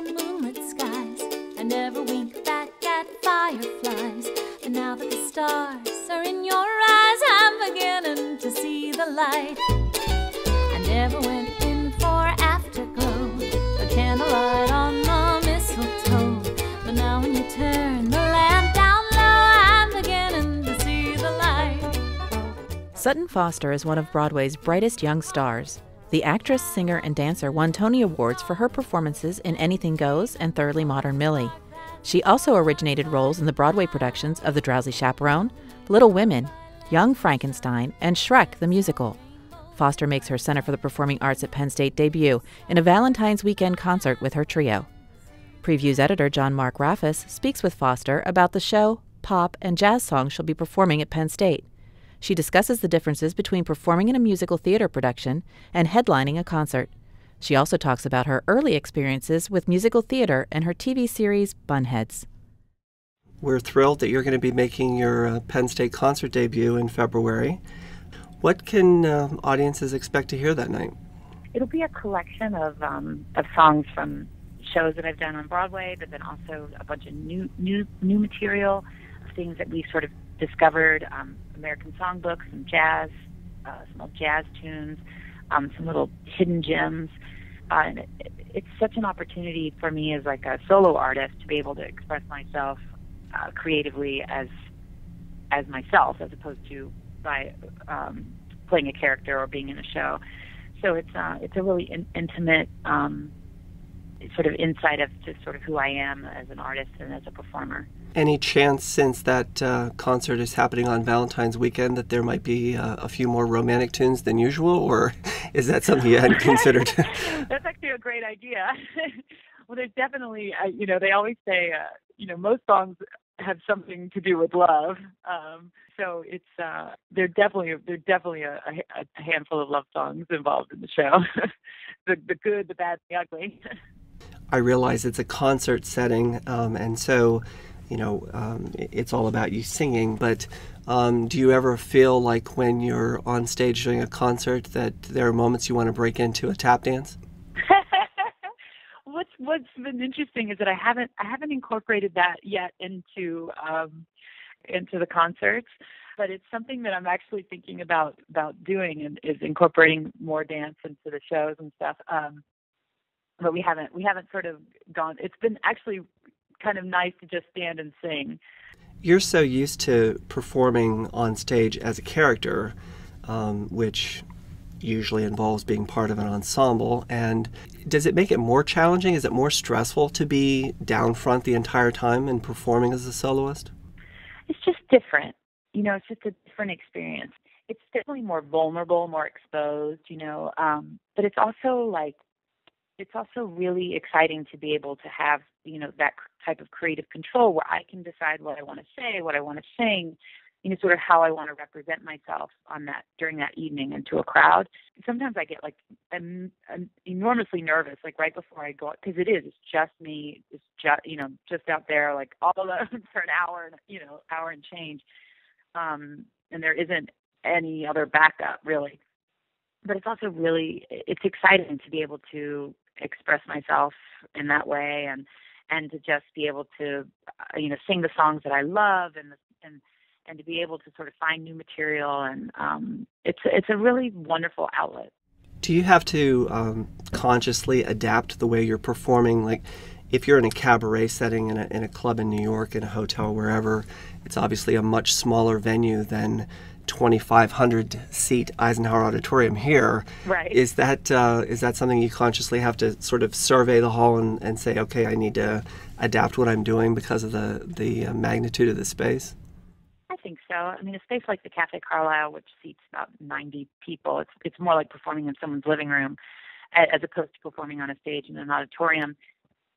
our moonlit skies. I never wink back at fireflies. But now that the stars are in your eyes, I'm beginning to see the light. I never went in for afterglow, a candlelight on the mistletoe. But now when you turn the lamp down low, I'm beginning to see the light. Sutton Foster is one of Broadway's brightest young stars. The actress, singer, and dancer won Tony Awards for her performances in Anything Goes and Thoroughly Modern Millie. She also originated roles in the Broadway productions of The Drowsy Chaperone, Little Women, Young Frankenstein, and Shrek the Musical. Foster makes her Center for the Performing Arts at Penn State debut in a Valentine's weekend concert with her trio. PreViews editor John Mark Raffis speaks with Foster about the show, pop, and jazz songs she'll be performing at Penn State. She discusses the differences between performing in a musical theater production and headlining a concert. She also talks about her early experiences with musical theater and her TV series, Bunheads. We're thrilled that you're going to be making your Penn State concert debut in February. What can audiences expect to hear that night? It'll be a collection of songs from shows that I've done on Broadway, but then also a bunch of new material, things that we sort of discovered, American songbooks, some jazz, some old jazz tunes, some little hidden gems. And it's such an opportunity for me as like a solo artist to be able to express myself creatively as myself, as opposed to by playing a character or being in a show. So it's a really intimate sort of insight of just sort of who I am as an artist and as a performer. Any chance, since that concert is happening on Valentine's weekend, that there might be a few more romantic tunes than usual, or is that something you hadn't considered? That's actually a great idea. Well, there's definitely, they always say, most songs have something to do with love. So it's there's definitely a handful of love songs involved in the show, the good, the bad, the ugly. I realize it's a concert setting, and so it's all about you singing, but do you ever feel like when you're on stage doing a concert that there are moments you want to break into a tap dance? What's been interesting is that I haven't incorporated that yet into the concerts, but it's something that I'm actually thinking about doing, and is incorporating more dance into the shows and stuff. But we haven't sort of gone. It's been actually kind of nice to just stand and sing. You're so used to performing on stage as a character, which usually involves being part of an ensemble. And does it make it more challenging? Is it more stressful to be down front the entire time and performing as a soloist? It's just different. It's just a different experience. It's definitely more vulnerable, more exposed, but it's also really exciting to be able to have, that type of creative control where I can decide what I want to say, what I want to sing, sort of how I want to represent myself during that evening and to a crowd. Sometimes I get I'm enormously nervous, right before I go, because it's just me, it's just out there, all alone for an hour, hour and change. And there isn't any other backup really. But it's also it's exciting to be able to express myself in that way, and to just be able to, sing the songs that I love, and to be able to sort of find new material, and it's a really wonderful outlet. Do you have to consciously adapt the way you're performing? Like, if you're in a cabaret setting in a club in New York, in a hotel, wherever, it's obviously a much smaller venue than 2,500 seat Eisenhower Auditorium here. Right. Is that something you consciously have to sort of survey the hall and say, okay, I need to adapt what I'm doing because of the magnitude of the space? I think so. I mean, a space like the Cafe Carlyle, which seats about 90 people, it's more like performing in someone's living room as opposed to performing on a stage in an auditorium.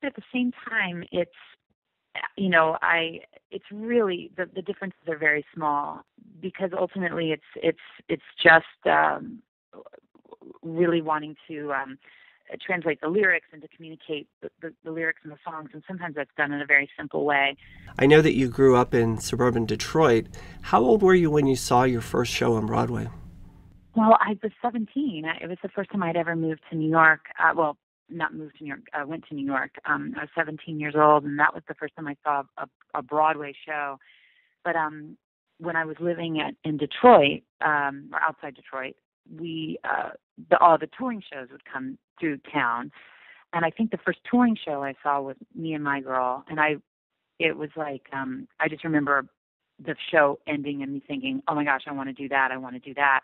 But at the same time, it's really the differences are very small, because ultimately it's just really wanting to translate the lyrics and to communicate the lyrics and the songs, and sometimes that's done in a very simple way. I know that you grew up in suburban Detroit. How old were you when you saw your first show on Broadway? Well, I was 17. It was the first time I'd ever moved to New York. not moved to New York, went to New York. I was 17 years old, and that was the first time I saw a Broadway show. But when I was living in Detroit, or outside Detroit, all the touring shows would come through town. And I think the first touring show I saw was Me and My Girl. And it was like, I just remember the show ending and me thinking, oh my gosh, I want to do that. I want to do that.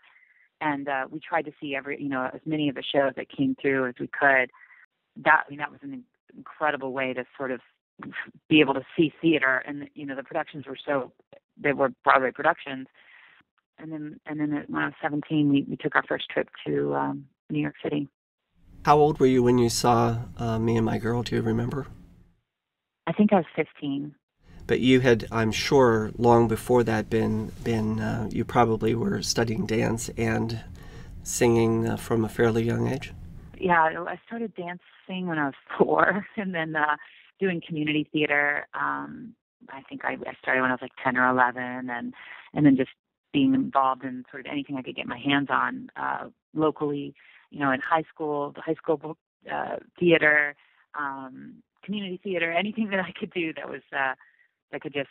And we tried to see as many of the shows that came through as we could. That was an incredible way to sort of be able to see theater. And, the productions they were Broadway productions. And then when I was 17, we took our first trip to New York City. How old were you when you saw Me and My Girl? Do you remember? I think I was 15. But you had, I'm sure, long before that you probably were studying dance and singing from a fairly young age? Yeah, I started dancing when I was 4, and then doing community theater. I think I started when I was like 10 or 11, and then just being involved in sort of anything I could get my hands on locally, in high school, the high school theater, community theater, anything that I could do that was that could just,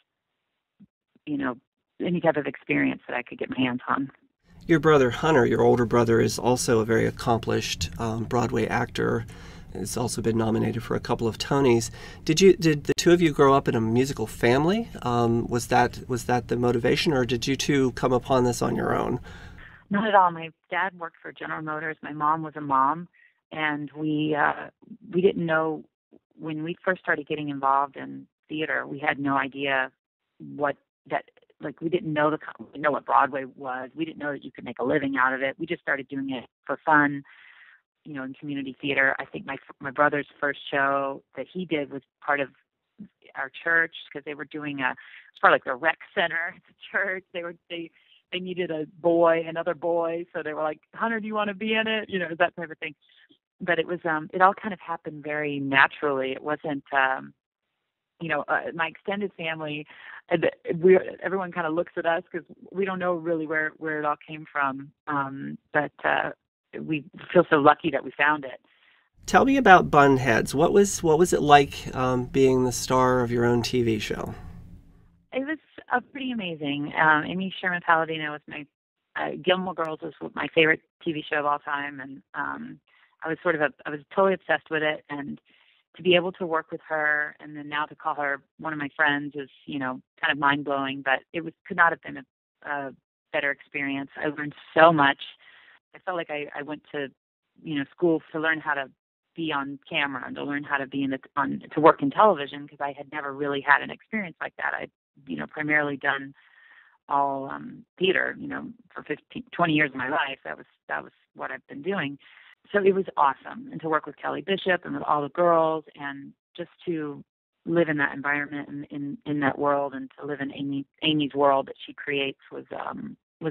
any type of experience that I could get my hands on. Your brother Hunter, your older brother, is also a very accomplished Broadway actor. Has also been nominated for a couple of Tonys. Did the two of you grow up in a musical family? Was that the motivation, or did you two come upon this on your own? Not at all. My dad worked for General Motors. My mom was a mom, and we didn't know when we first started getting involved in theater. We had no idea we didn't know what Broadway was. We didn't know that you could make a living out of it. We just started doing it for fun. In community theater. I think my brother's first show that he did was part of our church, because they were doing it's part of like the rec center at the church. They needed another boy, so they were like, Hunter, do you want to be in it? That type of thing. But it was it all kind of happened very naturally. It wasn't my extended family. Everyone kind of looks at us because we don't know really where it all came from. But we feel so lucky that we found it. Tell me about Bunheads. What was it like being the star of your own TV show? It was pretty amazing. Amy Sherman-Palladino was my Gilmore Girls was my favorite TV show of all time, and I was totally obsessed with it. And to be able to work with her, and then now to call her one of my friends, is kind of mind blowing. But could not have been a better experience. I learned so much. I felt like I went to, school to learn how to be on camera and to learn how to be to work in television, because I had never really had an experience like that. I'd, primarily done all theater, for 20 years of my life. That was what I've been doing. So it was awesome. And to work with Kelly Bishop and with all the girls, and just to live in that environment and in that world, and to live in Amy's world that she creates was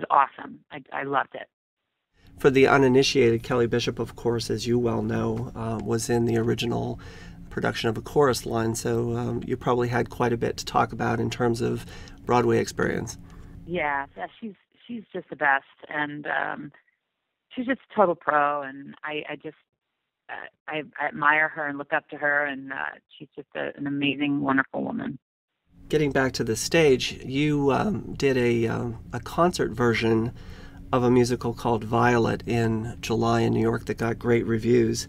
awesome. I loved it. For the uninitiated, Kelly Bishop, of course, as you well know, was in the original production of A Chorus Line, so you probably had quite a bit to talk about in terms of Broadway experience. Yeah, she's just the best, and she's just a total pro, and I admire her and look up to her, and she's just an amazing, wonderful woman. Getting back to the stage, you did a concert version of a musical called Violet in July in New York that got great reviews.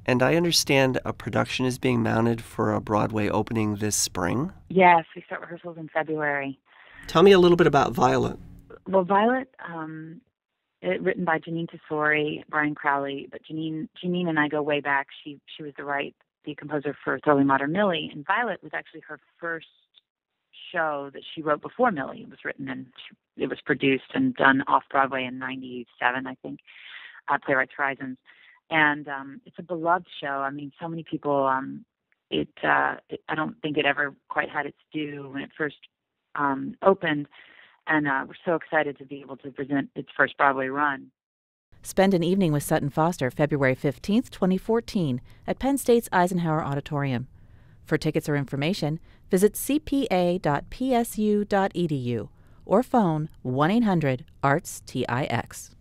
And I understand a production is being mounted for a Broadway opening this spring? Yes, we start rehearsals in February. Tell me a little bit about Violet. Well, Violet, written by Janine Tesori, Brian Crowley, but Janine and I go way back. She was the composer for Thoroughly Modern Millie, and Violet was actually her first show that she wrote before Millie. It was written and it was produced and done off-Broadway in 97, I think, Playwrights Horizons. And it's a beloved show. I mean, so many people, I don't think it ever quite had its due when it first opened. And we're so excited to be able to present its first Broadway run. Spend an evening with Sutton Foster February 15th, 2014 at Penn State's Eisenhower Auditorium. For tickets or information, visit cpa.psu.edu or phone 1-800-ARTS-TIX.